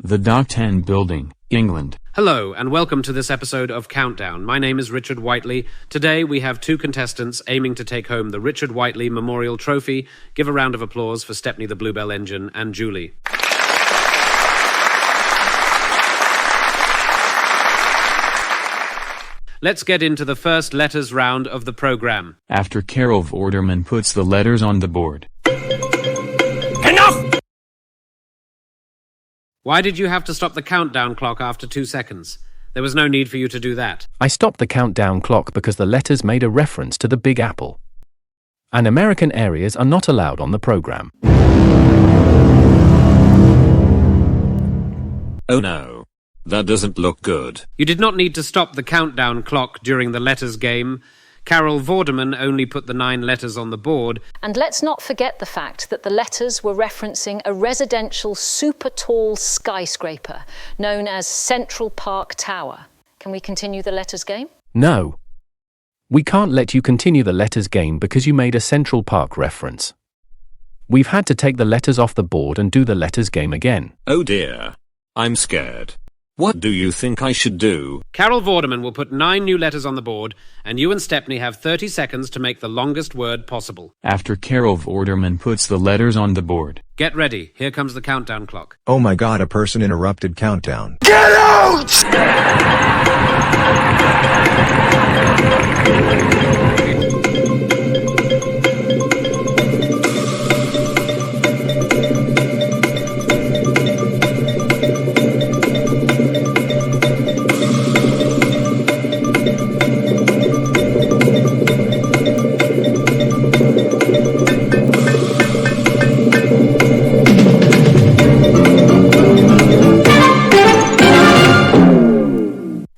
The Dock 10 Building, England. Hello, and welcome to this episode of Countdown. My name is Richard Whiteley. Today we have two contestants aiming to take home the Richard Whiteley Memorial Trophy. Give a round of applause for Stepney the Bluebell Engine and Julie. Let's get into the first letters round of the program. After Carol Vorderman puts the letters on the board. Enough! Why did you have to stop the countdown clock after 2 seconds? There was no need for you to do that. I stopped the countdown clock because the letters made a reference to the Big Apple. And American areas are not allowed on the program. Oh no. That doesn't look good. You did not need to stop the countdown clock during the letters game. Carol Vorderman only put the 9 letters on the board. And let's not forget the fact that the letters were referencing a residential super tall skyscraper known as Central Park Tower. Can we continue the letters game? No. We can't let you continue the letters game because you made a Central Park reference. We've had to take the letters off the board and do the letters game again. Oh dear. I'm scared. What do you think I should do? Carol Vorderman will put 9 new letters on the board, and you and Stepney have 30 seconds to make the longest word possible. After Carol Vorderman puts the letters on the board. Get ready. Here comes the countdown clock. Oh my god, a person interrupted countdown. Get out!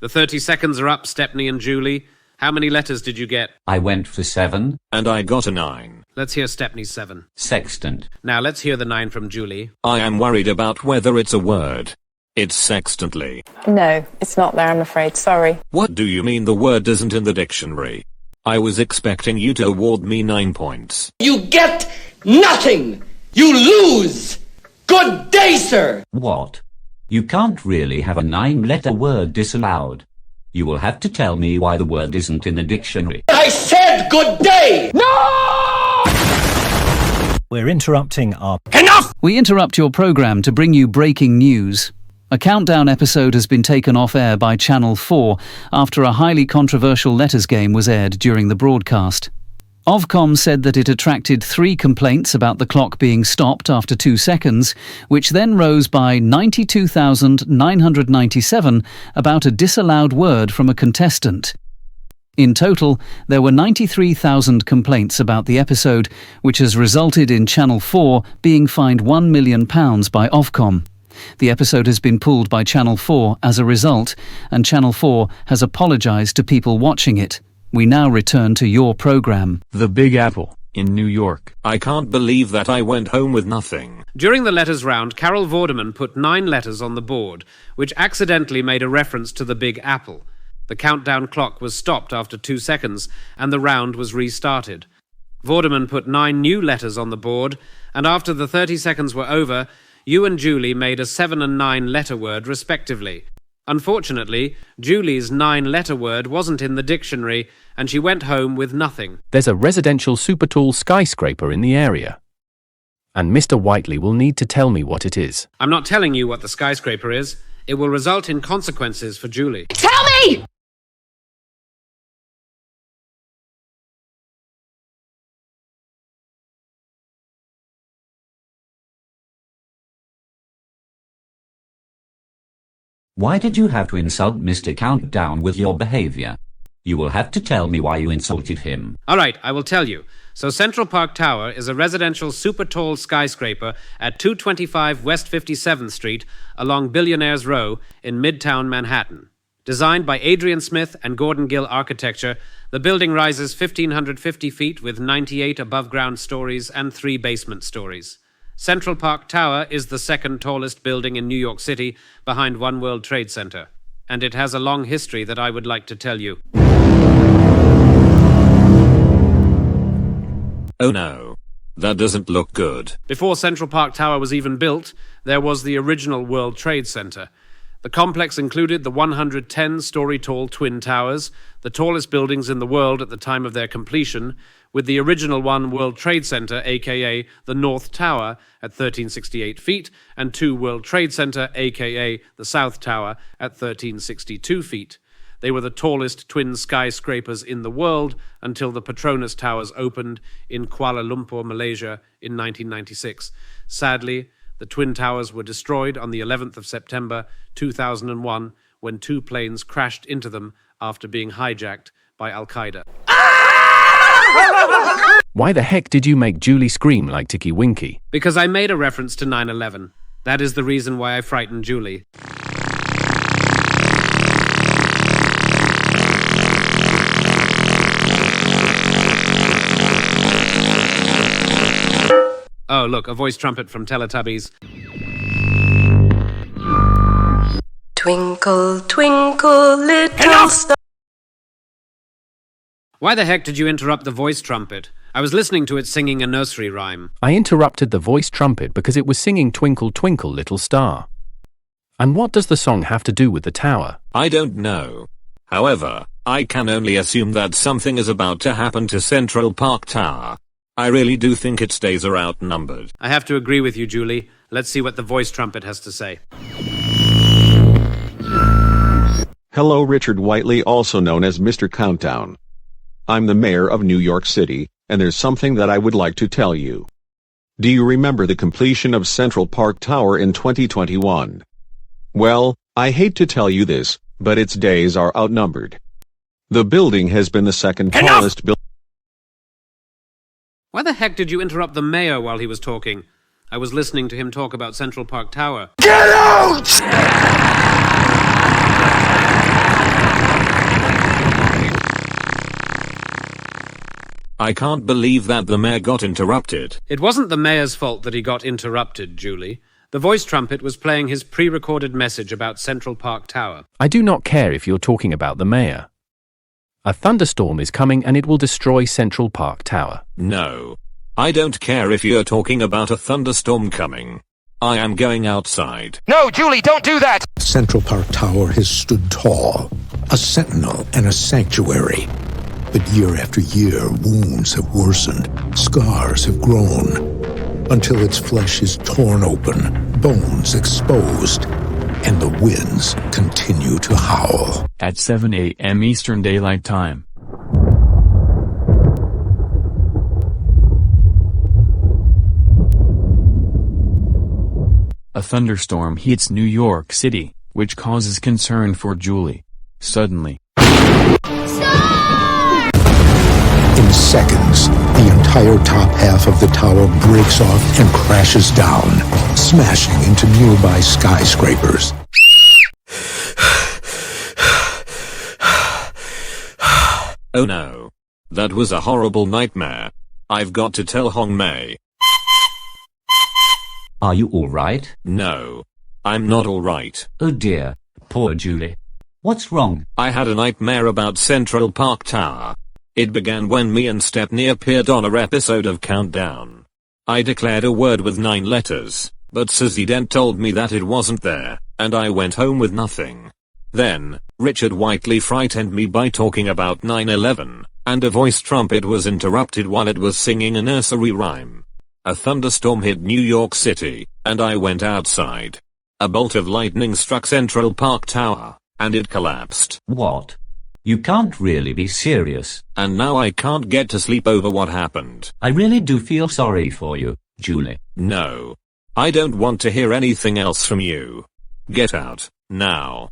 The 30 seconds are up, Stepney and Julie. How many letters did you get? I went for 7. And I got a 9. Let's hear Stepney's 7. Sextant. Now let's hear the 9 from Julie. I am worried about whether it's a word. It's sextantly. No, it's not there, I'm afraid. Sorry. What do you mean the word isn't in the dictionary? I was expecting you to award me 9 points. You get nothing! You lose! Good day, sir! What? You can't really have a 9-letter word disallowed. You will have to tell me why the word isn't in the dictionary. I said good day! No! We're interrupting our... Enough! We interrupt your program to bring you breaking news. A Countdown episode has been taken off air by Channel 4 after a highly controversial letters game was aired during the broadcast. Ofcom said that it attracted 3 complaints about the clock being stopped after 2 seconds, which then rose by 92,997 about a disallowed word from a contestant. In total, there were 93,000 complaints about the episode, which has resulted in Channel 4 being fined £1 million by Ofcom. The episode has been pulled by Channel 4 as a result, and Channel 4 has apologised to people watching it. We now return to your program. The Big Apple, in New York. I can't believe that I went home with nothing. During the letters round, Carol Vorderman put 9 letters on the board, which accidentally made a reference to the Big Apple. The countdown clock was stopped after 2 seconds, and the round was restarted. Vorderman put 9 new letters on the board, and after the 30 seconds were over, you and Julie made a 7 and 9 letter word respectively. Unfortunately, Julie's 9-letter word wasn't in the dictionary, and she went home with nothing. There's a residential super tall skyscraper in the area. And Mr. Whiteley will need to tell me what it is. I'm not telling you what the skyscraper is. It will result in consequences for Julie. Tell me! Why did you have to insult Mr. Countdown with your behavior? You will have to tell me why you insulted him. All right, I will tell you. So Central Park Tower is a residential super-tall skyscraper at 225 West 57th Street along Billionaires Row in Midtown Manhattan. Designed by Adrian Smith and Gordon Gill Architecture, the building rises 1,550 feet with 98 above-ground stories and 3 basement stories. Central Park Tower is the 2nd tallest building in New York City behind One World Trade Center, and it has a long history that I would like to tell you. Oh no. That doesn't look good. Before Central Park Tower was even built, there was the original World Trade Center. The complex included the 110-story-tall Twin Towers, the tallest buildings in the world at the time of their completion, with the original One World Trade Center, aka the North Tower, at 1368 feet, and Two World Trade Center, aka the South Tower, at 1362 feet. They were the tallest twin skyscrapers in the world until the Petronas Towers opened in Kuala Lumpur, Malaysia, in 1996. Sadly, the Twin Towers were destroyed on the 11th of September 2001 when two planes crashed into them after being hijacked by Al-Qaeda. Why the heck did you make Julie scream like Tinky Winky? Because I made a reference to 9/11. That is the reason why I frightened Julie. Oh, look, a voice trumpet from Teletubbies. Twinkle, twinkle, little star. Why the heck did you interrupt the voice trumpet? I was listening to it singing a nursery rhyme. I interrupted the voice trumpet because it was singing Twinkle, Twinkle, Little Star. And what does the song have to do with the tower? I don't know. However, I can only assume that something is about to happen to Central Park Tower. I really do think its days are outnumbered. I have to agree with you, Julie. Let's see what the voice trumpet has to say. Hello, Richard Whiteley, also known as Mr. Countdown. I'm the mayor of New York City, and there's something that I would like to tell you. Do you remember the completion of Central Park Tower in 2021? Well, I hate to tell you this, but its days are outnumbered. The building has been the second tallest building. Why the heck did you interrupt the mayor while he was talking? I was listening to him talk about Central Park Tower. Get out! I can't believe that the mayor got interrupted. It wasn't the mayor's fault that he got interrupted, Julie. The voice trumpet was playing his pre-recorded message about Central Park Tower. I do not care if you're talking about the mayor. A thunderstorm is coming and it will destroy Central Park Tower. No. I don't care if you're talking about a thunderstorm coming. I am going outside. No, Julie, don't do that! Central Park Tower has stood tall, a sentinel and a sanctuary. But year after year, wounds have worsened, scars have grown, until its flesh is torn open, bones exposed, and the winds continue to howl. At 7 a.m. Eastern Daylight Time. A thunderstorm hits New York City, which causes concern for Julie. Suddenly. In seconds, the entire top half of the tower breaks off and crashes down, smashing into nearby skyscrapers. Oh no. That was a horrible nightmare. I've got to tell Hong Mei. Are you alright? No. I'm not alright. Oh dear. Poor Julie. What's wrong? I had a nightmare about Central Park Tower. It began when me and Stepney appeared on a episode of Countdown. I declared a word with 9 letters, but Susie Dent told me that it wasn't there, and I went home with nothing. Then, Richard Whiteley frightened me by talking about 9/11, and a voice trumpet was interrupted while it was singing a nursery rhyme. A thunderstorm hit New York City, and I went outside. A bolt of lightning struck Central Park Tower, and it collapsed. What? You can't really be serious. And now I can't get to sleep over what happened. I really do feel sorry for you, Julie. No. I don't want to hear anything else from you. Get out, now.